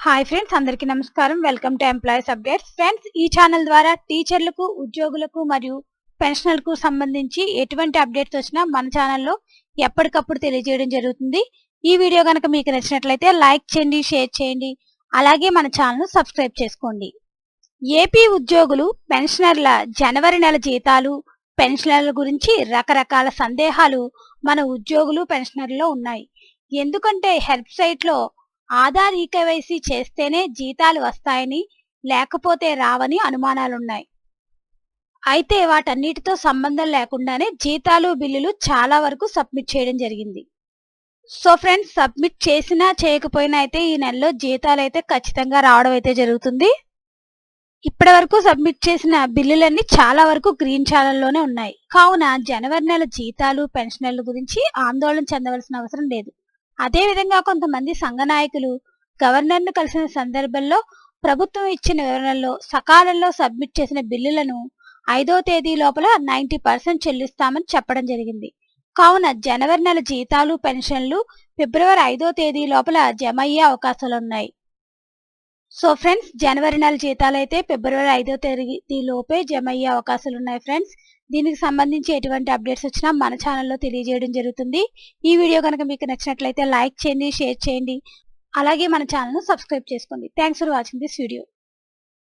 Hi friends, అందరికీ నమస్కారం. Welcome to employees updates. Friends, ఈ ఛానల్ ద్వారా టీచర్లకు, ఉద్యోగులకు మరియు పెన్షనర్లకు సంబంధించి ఎటువంటి అప్డేట్స్ వచ్చినా మన ఛానల్లో ఎప్పటికప్పుడు తెలియజేయడం జరుగుతుంది. ఈ వీడియో కనుక మీకు నచ్చినట్లయితే లైక్ చేయండి, షేర్ చేయండి, అలాగే మన ఛానల్ను సబ్స్క్రైబ్ చేసుకోండి. ఏపీ ఉద్యోగులు, పెన్షనర్ల జనవరి నెల జీతాలు, పెన్షనర్ల గురించి రకరకాల సందేహాలు మన ఉద్యోగులు, పెన్షనర్లలో ఉన్నాయి. ఎందుకంటే హెల్ప్ సైట్లో ఆధార్ ఈకేవైసీ చేస్తేనే జీతాలు వస్తాయని, లేకపోతే రావని అనుమానాలున్నాయి. అయితే వాటన్నిటితో సంబంధం లేకుండానే జీతాలు, బిల్లులు చాలా వరకు సబ్మిట్ చేయడం జరిగింది. సో ఫ్రెండ్స్, సబ్మిట్ చేసినా చేయకపోయినా అయితే ఈ నెలలో జీతాలు అయితే ఖచ్చితంగా రావడం అయితే జరుగుతుంది. ఇప్పటి వరకు సబ్మిట్ చేసిన బిల్లులన్నీ చాలా వరకు గ్రీన్ ఛానల్లోనే ఉన్నాయి. కావున జనవరి నెల జీతాలు, పెన్షనర్ల గురించి ఆందోళన చెందవలసిన అవసరం లేదు. అదేవిధంగా కొంతమంది సంఘ నాయకులు గవర్నర్ను కలిసిన సందర్భంలో ప్రభుత్వం ఇచ్చిన వివరణలో సకాలంలో సబ్మిట్ చేసిన బిల్లులను 5వ తేదీ లోపల 90% చెల్లిస్తామని చెప్పడం జరిగింది. కావున జనవరి నెల జీతాలు, పెన్షన్లు ఫిబ్రవరి 5వ తేదీ లోపల జమ అయ్యే అవకాశాలున్నాయి. సో ఫ్రెండ్స్, జనవరి నెల జీతాలు అయితే ఫిబ్రవరి 5వ తేదీ లోపే జమ అయ్యే అవకాశాలున్నాయి ఫ్రెండ్స్. దీనికి సంబంధించి ఎటువంటి అప్డేట్స్ వచ్చినా మన ఛానల్లో తెలియజేయడం జరుగుతుంది. ఈ వీడియో కనుక మీకు నచ్చినట్లయితే లైక్ చేయండి, షేర్ చేయండి, అలాగే మన ఛానల్ను సబ్స్క్రైబ్ చేసుకోండి. Thanks for watching this video.